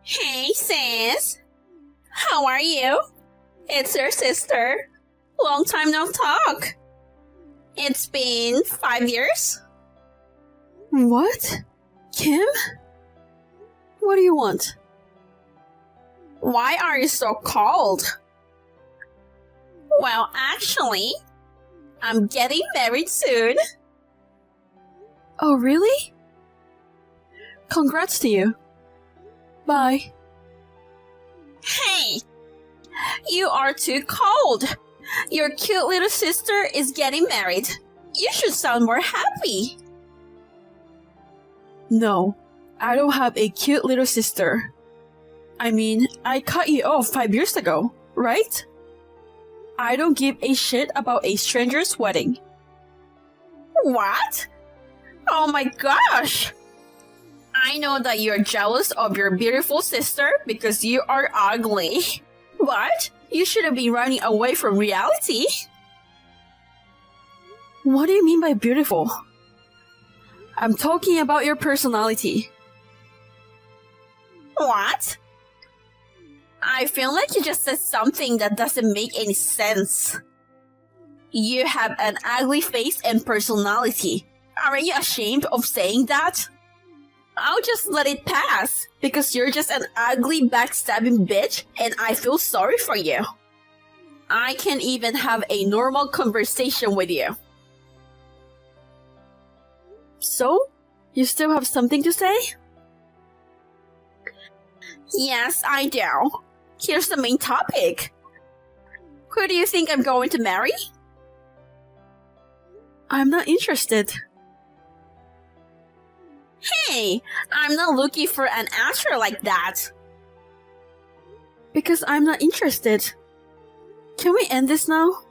Hey, sis. How are you? It's your sister. Long time no talk. It's been 5 years. What? Kim? What do you want? Why are you so cold? Well, actually, I'm getting married soon. Oh, really? Congrats to you. Bye. Hey, you are too cold. Your cute little sister is getting married. You should sound more happy. No, I don't have a cute little sister. I mean, I cut you off 5 years ago, right? I don't give a shit about a stranger's wedding. What? Oh my gosh! I know that you're jealous of your beautiful sister because you are ugly. But you shouldn't be running away from reality. What do you mean by beautiful? I'm talking about your personality. What? I feel like you just said something that doesn't make any sense. You have an ugly face and personality. Aren't you ashamed of saying that? I'll just let it pass because you're just an ugly backstabbing bitch and I feel sorry for you. I can't even have a normal conversation with you. So? You still have something to say? Yes, I do. Here's the main topic. Who do you think I'm going to marry? I'm not interested. Hey, I'm not looking for an answer like that. Because I'm not interested. Can we end this now?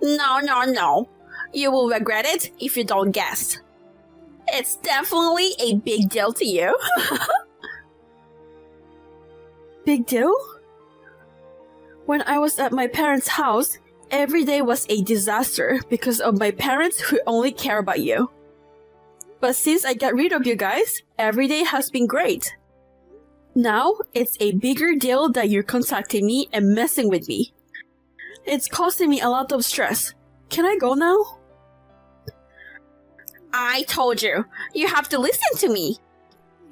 No. You will regret it if you don't guess. It's definitely a big deal to you. Big deal? When I was at my parents' house, every day was a disaster because of my parents who only care about you. But since I got rid of you guys, every day has been great. Now, it's a bigger deal that you're contacting me and messing with me. It's causing me a lot of stress. Can I go now? I told you, you have to listen to me.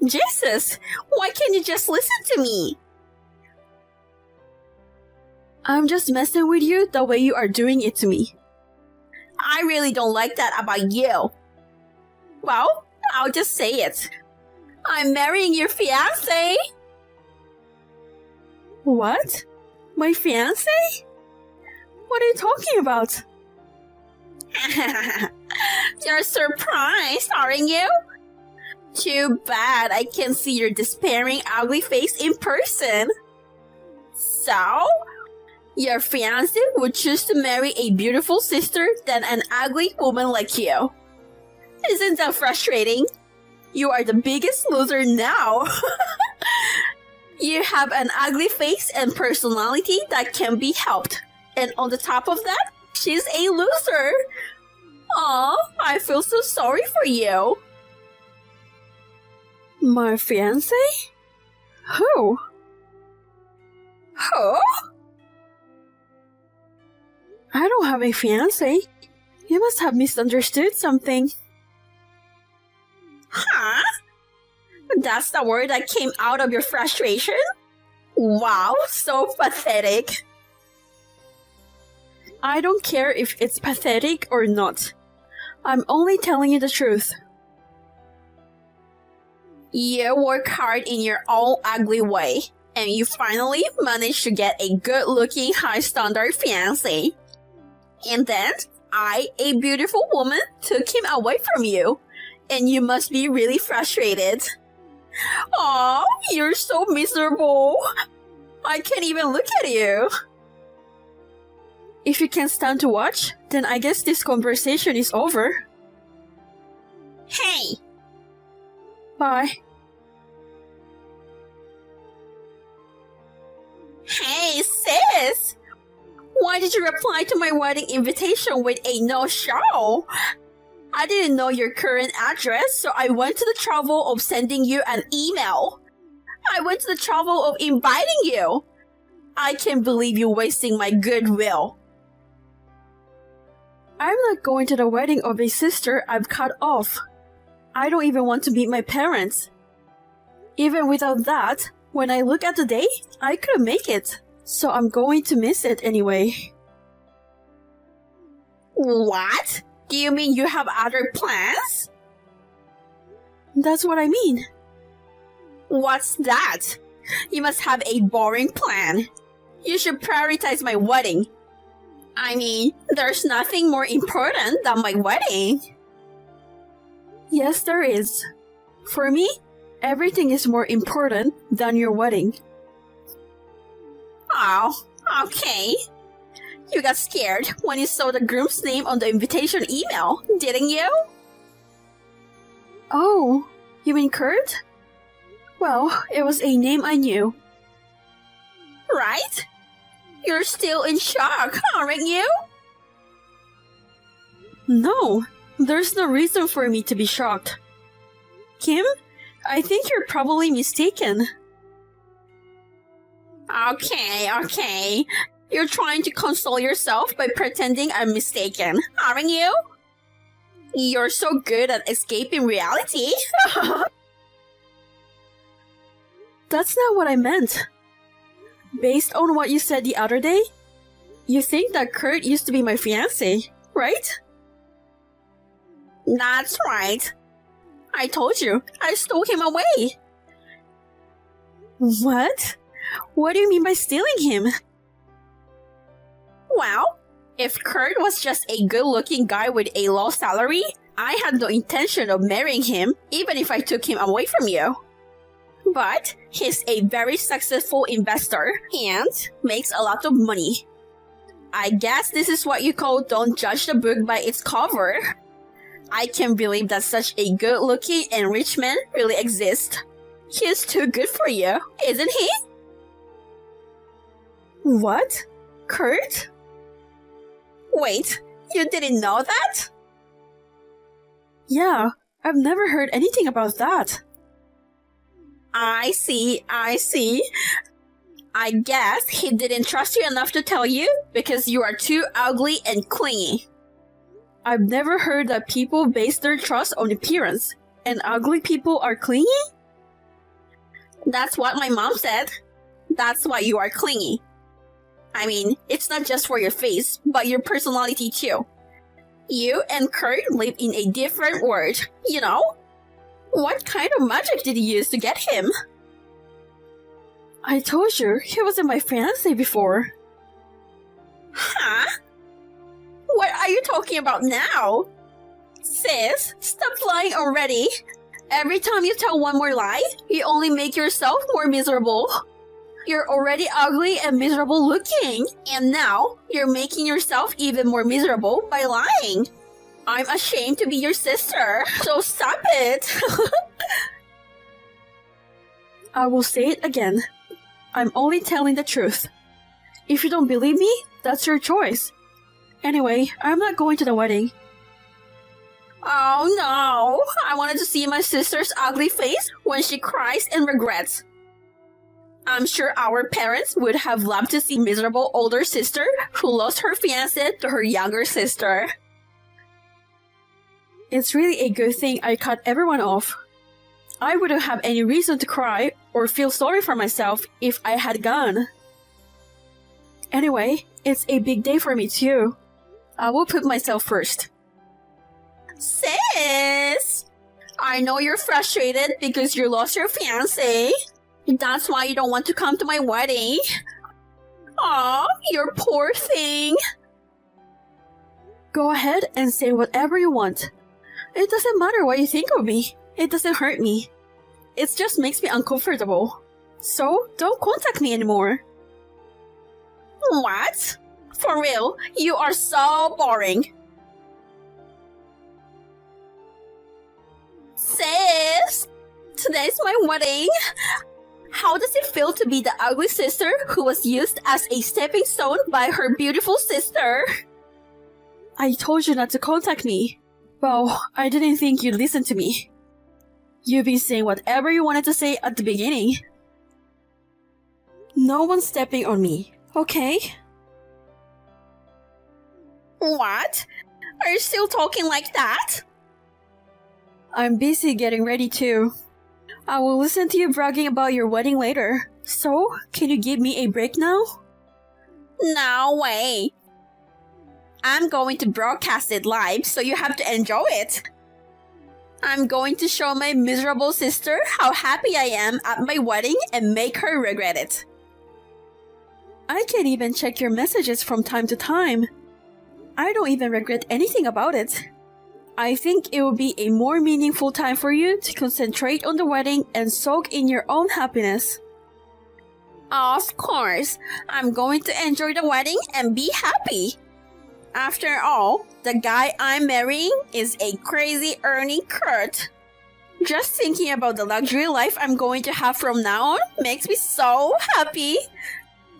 Jesus, why can't you just listen to me? I'm just messing with you the way you are doing it to me. I really don't like that about you. Well, I'll just say it. I'm marrying your fiancé. What? My fiancé? What are you talking about? You're surprised, aren't you? Too bad I can't see your despairing, ugly face in person. So, your fiancé would choose to marry a beautiful sister than an ugly woman like you. Isn't that frustrating? You are the biggest loser now. You have an ugly face and personality that can be helped. And on the top of that, she's a loser. Aw, I feel so sorry for you. My fiancé? Who? Who? I don't have a fiancé. You must have misunderstood something. Huh? That's the word that came out of your frustration? Wow, so pathetic. I don't care if it's pathetic or not. I'm only telling you the truth. You work hard in your own ugly way, and you finally managed to get a good-looking, high-standard fiancé. And then, I, a beautiful woman, took him away from you. And you must be really frustrated. Aw, you're so miserable. I can't even look at you. If you can't stand to watch, then I guess this conversation is over. Hey! Bye. Hey, sis! Why did you reply to my wedding invitation with a no-show? I didn't know your current address, so I went to the trouble of sending you an email. I went to the trouble of inviting you. I can't believe you're wasting my goodwill. I'm not going to the wedding of a sister I've cut off. I don't even want to meet my parents. Even without that, when I look at the day, I couldn't make it. So I'm going to miss it anyway. What? Do you mean you have other plans? That's what I mean. What's that? You must have a boring plan. You should prioritize my wedding. I mean, there's nothing more important than my wedding. Yes, there is. For me, everything is more important than your wedding. Oh, okay. You got scared when you saw the groom's name on the invitation email, didn't you? Oh, you mean Kurt? Well, it was a name I knew. Right? You're still in shock, aren't you? No, there's no reason for me to be shocked. Kim, I think you're probably mistaken. Okay. You're trying to console yourself by pretending I'm mistaken, aren't you? You're so good at escaping reality. That's not what I meant. Based on what you said the other day, you think that Kurt used to be my fiancé, right? That's right. I told you, I stole him away. What? What do you mean by stealing him? Well, if Kurt was just a good-looking guy with a low salary, I had no intention of marrying him, even if I took him away from you. But he's a very successful investor and makes a lot of money. I guess this is what you call don't judge the book by its cover. I can't believe that such a good-looking and rich man really exists. He's too good for you, isn't he? What? Kurt? Wait, you didn't know that? Yeah, I've never heard anything about that. I see. I guess he didn't trust you enough to tell you because you are too ugly and clingy. I've never heard that people base their trust on appearance, and ugly people are clingy? That's what my mom said. That's why you are clingy. I mean, it's not just for your face, but your personality too. You and Kurt live in a different world, you know? What kind of magic did you use to get him? I told you, he wasn't my fiancé before. Huh? What are you talking about now? Sis, stop lying already. Every time you tell one more lie, you only make yourself more miserable. You're already ugly and miserable looking, and now you're making yourself even more miserable by lying. I'm ashamed to be your sister, so stop it. I will say it again. I'm only telling the truth. If you don't believe me, that's your choice. Anyway, I'm not going to the wedding. Oh no, I wanted to see my sister's ugly face when she cries and regrets. I'm sure our parents would have loved to see miserable older sister who lost her fiancé to her younger sister. It's really a good thing I cut everyone off. I wouldn't have any reason to cry or feel sorry for myself if I had gone. Anyway, it's a big day for me too. I will put myself first. Sis! I know you're frustrated because you lost your fiancé. That's why you don't want to come to my wedding. Aw, you poor thing. Go ahead and say whatever you want. It doesn't matter what you think of me. It doesn't hurt me. It just makes me uncomfortable. So, don't contact me anymore. What? For real, you are so boring. Sis, today's my wedding. How does it feel to be the ugly sister who was used as a stepping stone by her beautiful sister? I told you not to contact me. Well, I didn't think you'd listen to me. You've been saying whatever you wanted to say at the beginning. No one's stepping on me, okay? What? Are you still talking like that? I'm busy getting ready too. I will listen to you bragging about your wedding later. So, can you give me a break now? No way. I'm going to broadcast it live, so you have to enjoy it. I'm going to show my miserable sister how happy I am at my wedding and make her regret it. I can even check your messages from time to time. I don't even regret anything about it. I think it will be a more meaningful time for you to concentrate on the wedding and soak in your own happiness. Of course, I'm going to enjoy the wedding and be happy. After all, the guy I'm marrying is a crazy Ernie Kurt. Just thinking about the luxury life I'm going to have from now on makes me so happy.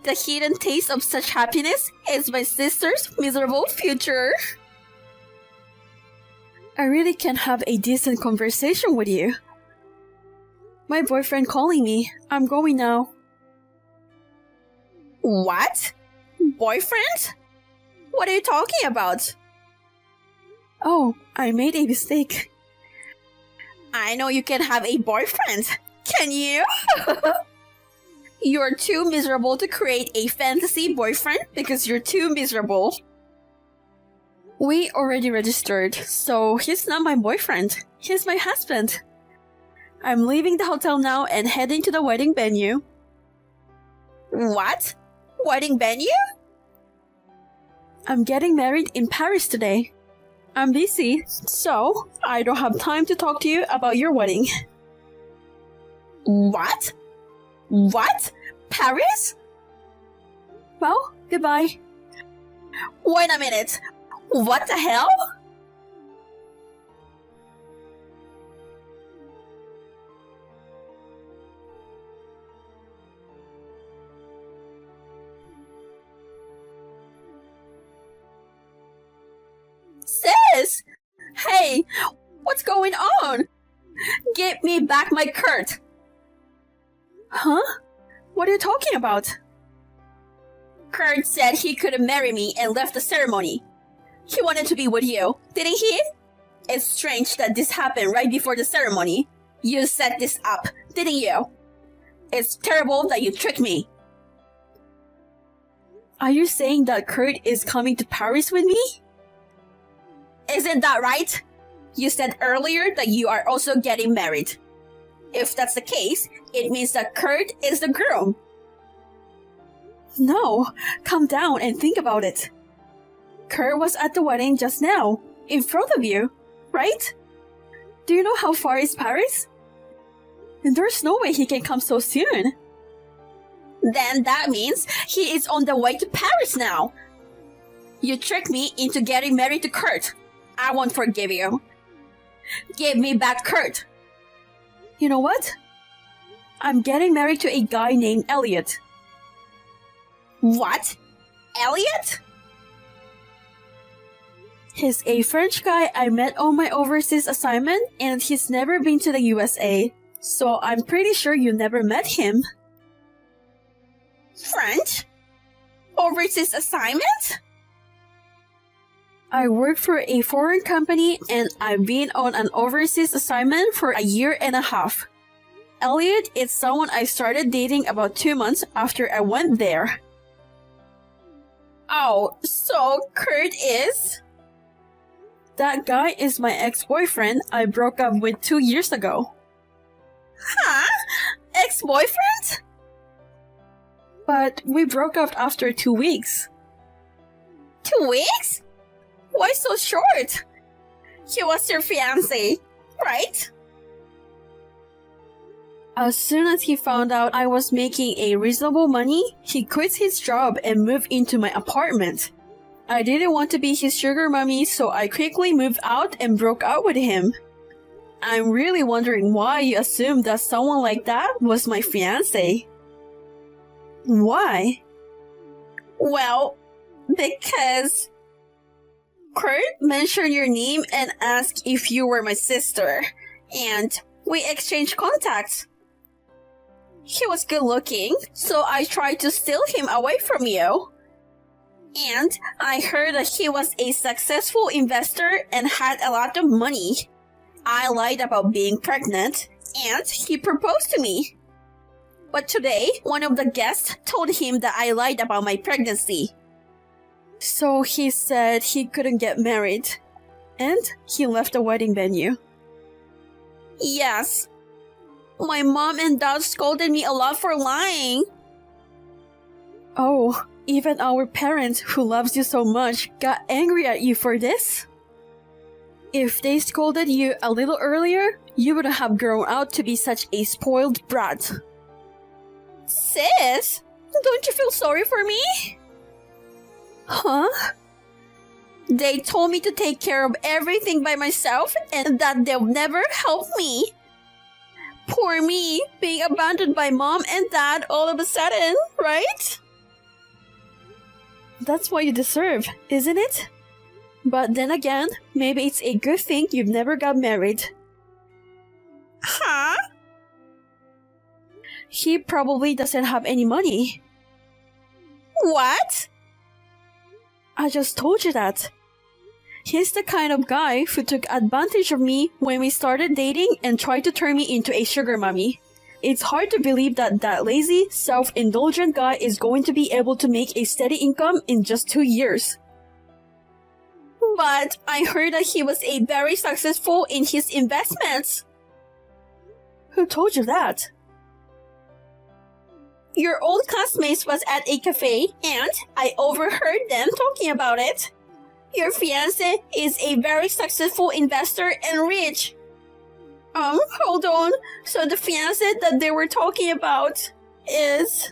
The hidden taste of such happiness is my sister's miserable future. I really can't have a decent conversation with you. My boyfriend calling me. I'm going now. What? Boyfriend? What are you talking about? Oh, I made a mistake. I know you can have a boyfriend. Can you? You're too miserable to create a fantasy boyfriend because you're too miserable. We already registered, so he's not my boyfriend. He's my husband. I'm leaving the hotel now and heading to the wedding venue. What? Wedding venue? I'm getting married in Paris today. I'm busy, so I don't have time to talk to you about your wedding. What? What? Paris? Well, goodbye. Wait a minute. What the hell? Sis! Hey, what's going on? Give me back my Kurt. Huh? What are you talking about? Kurt said he couldn't marry me and left the ceremony. He wanted to be with you, didn't he? It's strange that this happened right before the ceremony. You set this up, didn't you? It's terrible that you tricked me. Are you saying that Kurt is coming to Paris with me? Isn't that right? You said earlier that you are also getting married. If that's the case, it means that Kurt is the groom. No, calm down and think about it. Kurt was at the wedding just now, in front of you, right? Do you know how far is Paris? And there's no way he can come so soon. Then that means he is on the way to Paris now. You tricked me into getting married to Kurt. I won't forgive you. Give me back Kurt. You know what? I'm getting married to a guy named Elliot. What? Elliot? He's a French guy I met on my overseas assignment, and he's never been to the USA. So I'm pretty sure you never met him. French? Overseas assignment? I work for a foreign company and I've been on an overseas assignment for a year and a half. Elliot is someone I started dating about 2 months after I went there. Oh, so Kurt is? That guy is my ex-boyfriend I broke up with 2 years ago. Huh? Ex-boyfriend? But we broke up after 2 weeks. 2 weeks? Why so short? He was your fiancé, right? As soon as he found out I was making a reasonable money, he quit his job and moved into my apartment. I didn't want to be his sugar mommy, so I quickly moved out and broke up with him. I'm really wondering why you assumed that someone like that was my fiancé. Why? Well, because Kurt mentioned your name and asked if you were my sister, and we exchanged contacts. He was good looking, so I tried to steal him away from you. And I heard that he was a successful investor and had a lot of money. I lied about being pregnant, and he proposed to me. But today, one of the guests told him that I lied about my pregnancy. So he said he couldn't get married, and he left the wedding venue. Yes. My mom and dad scolded me a lot for lying. Oh, even our parents, who loves you so much, got angry at you for this? If they scolded you a little earlier, you wouldn't have grown out to be such a spoiled brat. Sis, don't you feel sorry for me? Huh? They told me to take care of everything by myself and that they'll never help me. Poor me, being abandoned by mom and dad all of a sudden, right? That's what you deserve, isn't it? But then again, maybe it's a good thing you've never got married. Huh? He probably doesn't have any money. What? I just told you that. He's the kind of guy who took advantage of me when we started dating and tried to turn me into a sugar mommy. It's hard to believe that that lazy, self-indulgent guy is going to be able to make a steady income in just 2 years. But I heard that he was very successful in his investments. Who told you that? Your old classmates was at a cafe and I overheard them talking about it. Your fiancé is a very successful investor and rich. Hold on. So the fiancé that they were talking about is...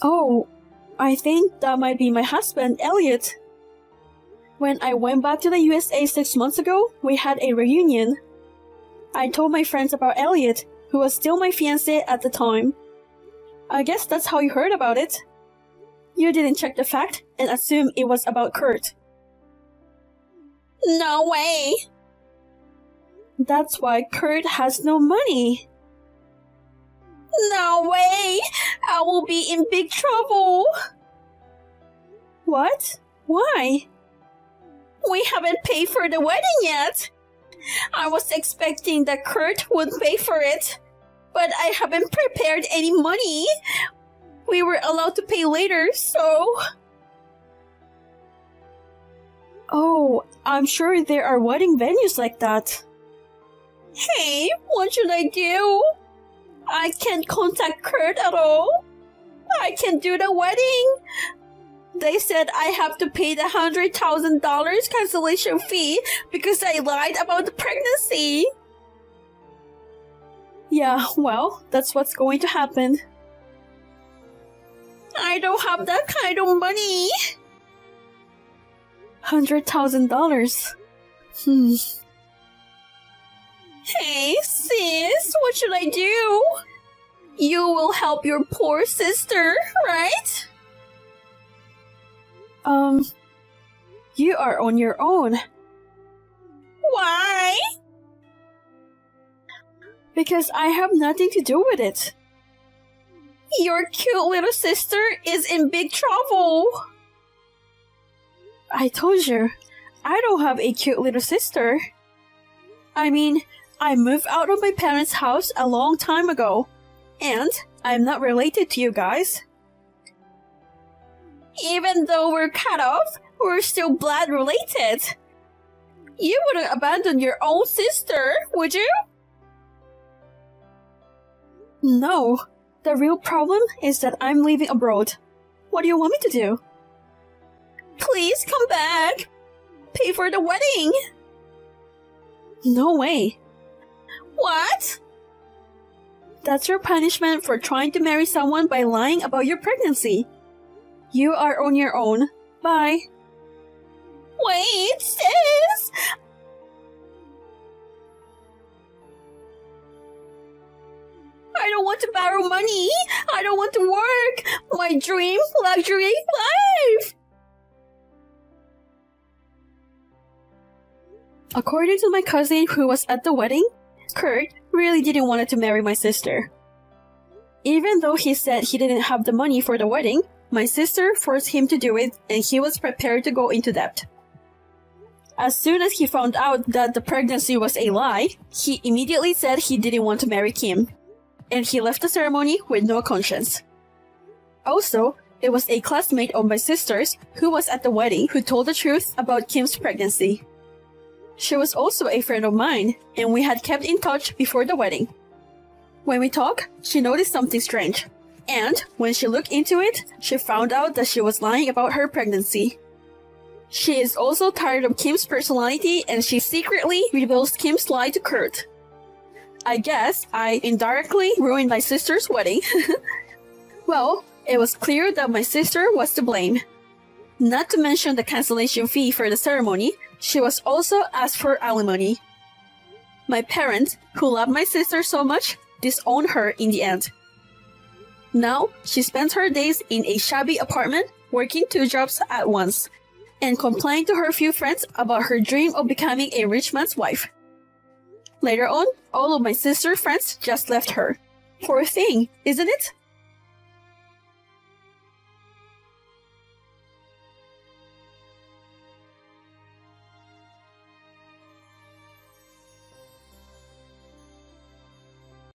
Oh, I think that might be my husband, Elliot. When I went back to the USA 6 months ago, we had a reunion. I told my friends about Elliot, who was still my fiancé at the time. I guess that's how you heard about it. You didn't check the fact and assume it was about Kurt. No way. That's why Kurt has no money. No way. I will be in big trouble. What? Why? We haven't paid for the wedding yet. I was expecting that Kurt would pay for it, but I haven't prepared any money. We were allowed to pay later, so... Oh, I'm sure there are wedding venues like that. Hey, what should I do? I can't contact Kurt at all. I can't do the wedding. They said I have to pay the $100,000 cancellation fee because I lied about the pregnancy. Yeah, well, that's what's going to happen. I don't have that kind of money. $100,000. Hey, sis, what should I do? You will help your poor sister, right? You are on your own. Why? Because I have nothing to do with it. Your cute little sister is in big trouble. I told you, I don't have a cute little sister. I mean, I moved out of my parents' house a long time ago, and I'm not related to you guys. Even though we're cut off, we're still blood related. You wouldn't abandon your own sister, would you? No. The real problem is that I'm leaving abroad. What do you want me to do? Please come back. Pay for the wedding. No way. What? That's your punishment for trying to marry someone by lying about your pregnancy. You are on your own. Bye. Wait, sis. I don't want to borrow money. I don't want to work. My dream, luxury life. According to my cousin who was at the wedding, Kurt really didn't want to marry my sister. Even though he said he didn't have the money for the wedding, my sister forced him to do it and he was prepared to go into debt. As soon as he found out that the pregnancy was a lie, he immediately said he didn't want to marry Kim, and he left the ceremony with no conscience. Also, it was a classmate of my sister's who was at the wedding who told the truth about Kim's pregnancy. She was also a friend of mine, and we had kept in touch before the wedding. When we talked, she noticed something strange, and when she looked into it, she found out that she was lying about her pregnancy. She is also tired of Kim's personality, and she secretly reveals Kim's lie to Kurt. I guess I indirectly ruined my sister's wedding. Well, it was clear that my sister was to blame. Not to mention the cancellation fee for the ceremony, she was also asked for alimony. My parents, who loved my sister so much, disowned her in the end. Now, she spends her days in a shabby apartment, working 2 jobs at once, and complained to her few friends about her dream of becoming a rich man's wife. Later on, all of my sister's friends just left her. Poor thing, isn't it?